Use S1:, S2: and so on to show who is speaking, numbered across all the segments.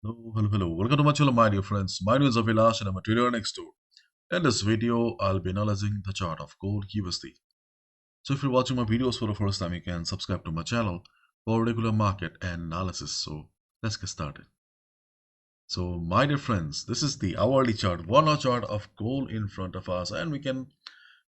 S1: Hello. Welcome to my channel, my dear friends. My name is Avilash and I'm a trader next door. In this video, I'll be analyzing the chart of gold USD. So if you're watching my videos for the first time, you can subscribe to my channel for regular market analysis. So let's get started. So my dear friends, this is the hourly chart, 1 hour chart of gold in front of us, and we can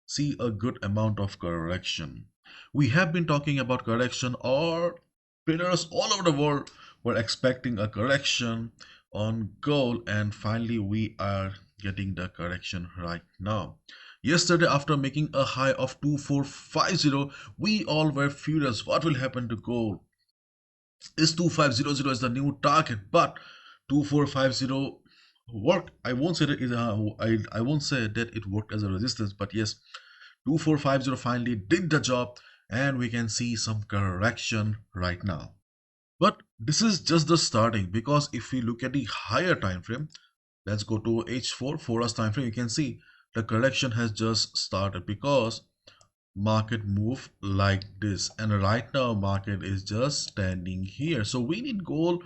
S1: see a good amount of correction. We have been talking about correction, or traders all over the world were expecting a correction on gold, and finally we are getting the correction right now. Yesterday, after making a high of 2450, we all were furious. What will happen to gold? Is 2500 is the new target? But 2450 worked. I won't say that I won't say that it worked as a resistance, but yes, 2450 finally did the job, and we can see some correction right now. But this is just the starting, because if we look at the higher time frame, let's go to H4 4 hours time frame, you can see the correction has just started, because market move like this, and right now market is just standing here. So we need gold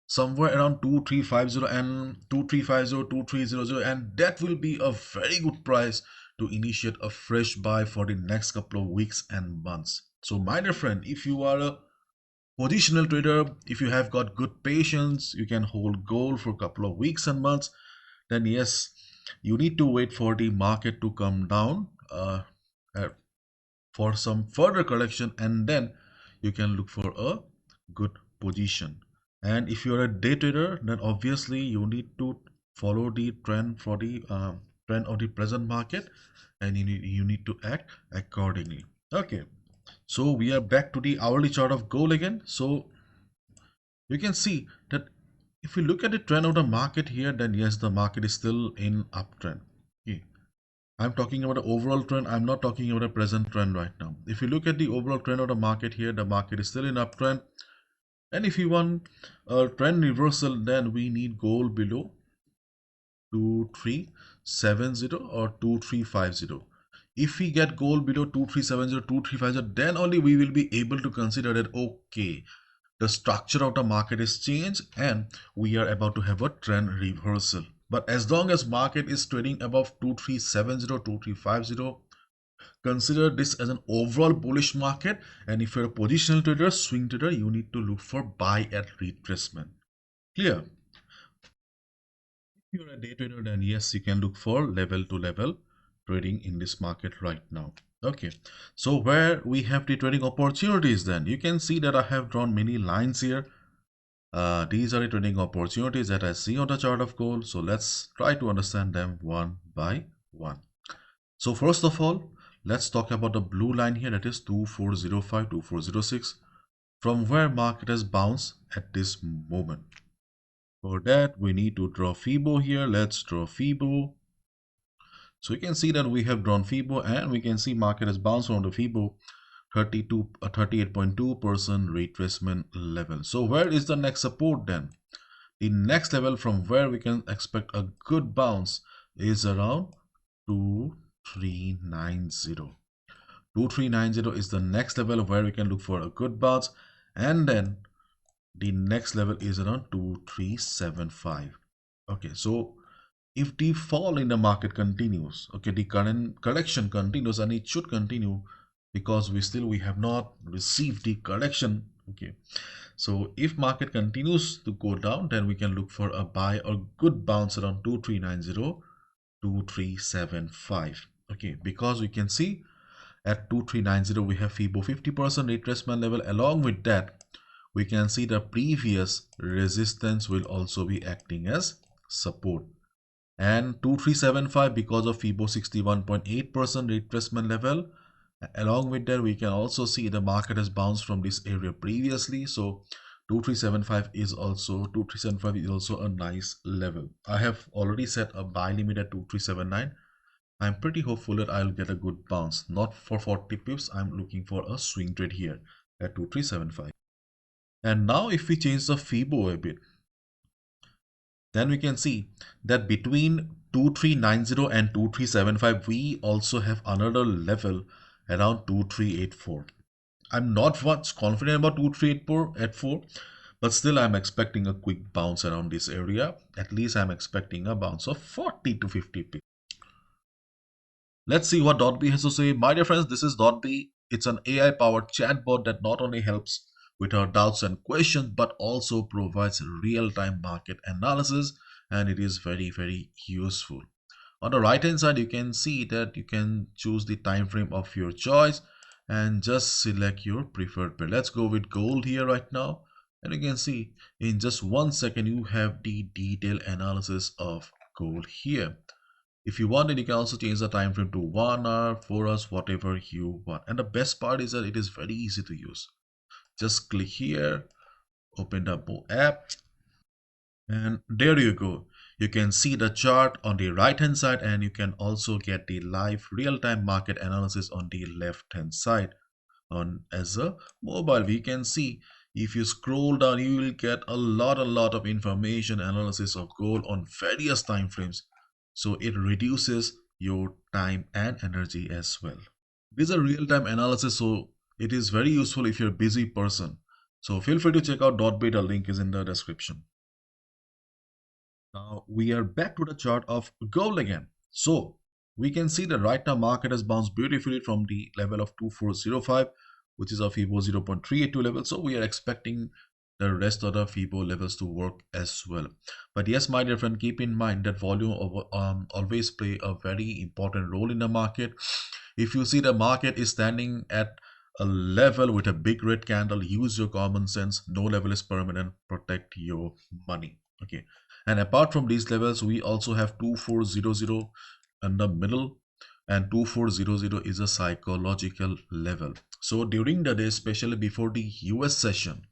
S1: somewhere around 2350 and 2350 2300, and that will be a very good price to initiate a fresh buy for the next couple of weeks and months. So my dear friend, if you are a positional trader, if you have got good patience, you can hold gold for a couple of weeks and months, then yes, you need to wait for the market to come down uh, for some further correction, and then you can look for a good position. And if you're a day trader, then obviously you need to follow the trend for the trend of the present market, and you need to act accordingly. Okay, so we are back to the hourly chart of gold again. So you can see that if you look at the trend of the market here, then yes, the market is still in uptrend. Okay. I'm talking about the overall trend. I'm not talking about the present trend right now. If you look at the overall trend of the market here, the market is still in uptrend. And if you want a trend reversal, then we need gold below 2370 or 2350. If we get gold below 2370, 2350, then only we will be able to consider that, okay, the structure of the market is changed and we are about to have a trend reversal. But as long as market is trading above 2370, 2350, consider this as an overall bullish market. And if you're a positional trader, swing trader, you need to look for buy at retracement. Clear? If you're a day trader, then yes, you can look for level to level trading in this market right now. Okay, so where we have the trading opportunities, then you can see that I have drawn many lines here. These are the trading opportunities that I see on the chart of gold. So let's try to understand them one by one. So first of all, let's talk about the blue line here, that is 2405, 2406, from where market has bounced at this moment. For that, we need to draw FIBO here. Let's draw FIBO. So you can see that we have drawn FIBO, and we can see market has bounced from the FIBO 38.2% retracement level. So where is the next support then? The next level from where we can expect a good bounce is around 2390. 2390 is the next level where we can look for a good bounce, and then the next level is around 2375. Okay, so if the fall in the market continues, okay, the current correction continues, and it should continue because we have not received the correction. Okay, so if market continues to go down, then we can look for a buy or good bounce around 2390, 2375. Okay, because we can see at 2390 we have FIBO 50% retracement level. Along with that, we can see the previous resistance will also be acting as support, and 2375 because of FIBO 61.8% retracement level. Along with that, we can also see the market has bounced from this area previously, so 2375 is also a nice level. I have already set a buy limit at 2379. I'm pretty hopeful that I'll get a good bounce, not for 40 pips. I'm looking for a swing trade here at 2375. And now if we change the FIBO a bit, then we can see that between 2390 and 2375 we also have another level around 2384. I'm not much confident about 2384, But still, I'm expecting a quick bounce around this area. At least I'm expecting a bounce of 40 to 50 pips. Let's see what Dotbee has to say. My dear friends, this is Dotbee. It's an AI-powered chatbot that not only helps with our doubts and questions, but also provides real-time market analysis, and it is very, very useful. On the right hand side, you can see that you can choose the time frame of your choice and just select your preferred pair. Let's go with gold here right now. And you can see in just 1 second, you have the detailed analysis of gold here. If you want it, you can also change the time frame to 1 hour, 4 hours, whatever you want. And the best part is that it is very easy to use. Just click here, open the app, and there you go. You can see the chart on the right hand side, and you can also get the live real-time market analysis on the left hand side. On as a mobile, we can see if you scroll down, you will get a lot of information analysis of gold on various time frames. So it reduces your time and energy as well. This is a real-time analysis, so it is very useful if you're a busy person. So feel free to check out Dotbee. The link is in the description. Now we are back to the chart of gold again. So we can see the right now market has bounced beautifully from the level of 2405, which is a FIBO 0.382 level. So we are expecting the rest of the FIBO levels to work as well. But yes, my dear friend, keep in mind that volume always play a very important role in the market. If you see the market is standing at a level with a big red candle, use your common sense. No level is permanent. Protect your money. Okay. And apart from these levels, we also have 2400 in the middle, and 2400 is a psychological level. So during the day, especially before the US session,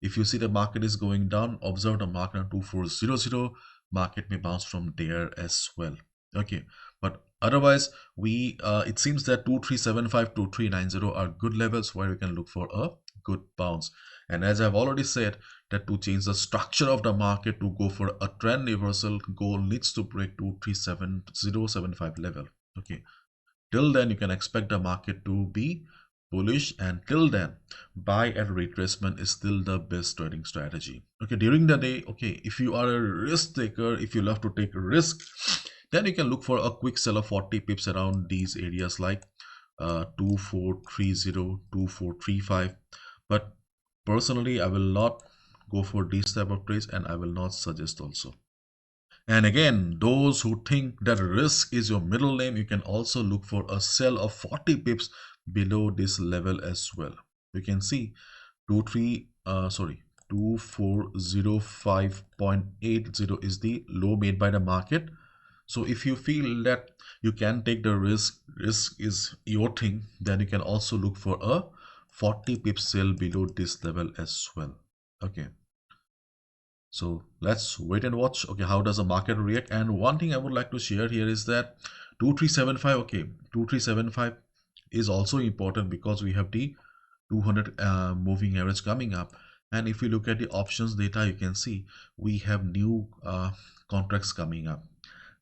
S1: if you see the market is going down, observe the market on 2400, market may bounce from there as well. Okay, but otherwise, it seems that 2375 to 2390 are good levels where we can look for a good bounce. And as I've already said, that to change the structure of the market to go for a trend reversal, goal needs to break 237075 level. Okay, till then you can expect the market to be bullish, and till then buy at retracement is still the best trading strategy. Okay, during the day, okay, if you are a risk taker, if you love to take risk, then you can look for a quick sell of 40 pips around these areas like 2430, 2435. But personally, I will not go for these type of trades, and I will not suggest also. And again, those who think that risk is your middle name, you can also look for a sell of 40 pips below this level as well. You can see 2405.80 is the low made by the market. So if you feel that you can take the risk is your thing, then you can also look for a 40 pips sell below this level as well. Okay. So let's wait and watch. Okay, how does the market react? And one thing I would like to share here is that 2375, okay, 2375 is also important because we have the 200 moving average coming up. And if you look at the options data, you can see we have new contracts coming up.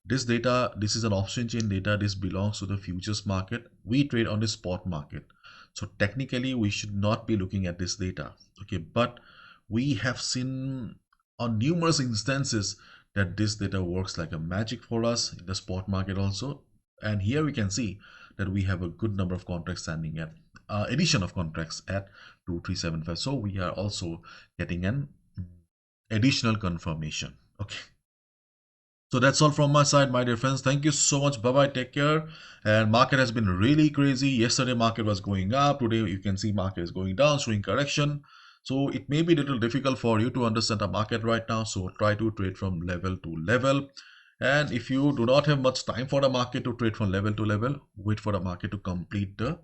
S1: This data, this is an option chain data. This belongs to the futures market. We trade on the spot market. So technically, we should not be looking at this data. Okay, but we have seen on numerous instances that this data works like a magic for us in the spot market also. And here we can see that we have a good number of contracts standing at addition of contracts at 2375. So we are also getting an additional confirmation. Okay. So that's all from my side, my dear friends. Thank you so much. Bye bye. Take care. And market has been really crazy. Yesterday market was going up. Today you can see market is going down, showing correction. So it may be a little difficult for you to understand the market right now. So try to trade from level to level. And if you do not have much time for the market to trade from level to level, wait for the market to complete the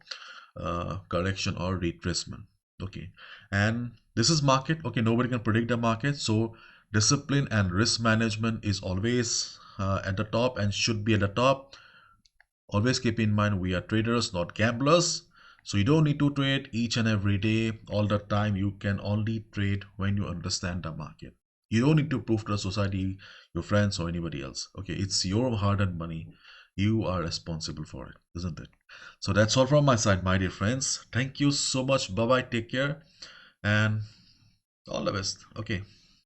S1: correction or retracement. Okay, and this is market. Okay, nobody can predict the market, so discipline and risk management is always at the top and should be at the top. Always keep in mind we are traders, not gamblers. So you don't need to trade each and every day all the time. You can only trade when you understand the market. You don't need to prove to the society, your friends, or anybody else. Okay, it's your hard-earned money. You are responsible for it, isn't it? So that's all from my side, my dear friends. Thank you so much. Bye bye. Take care. And All the best. Okay.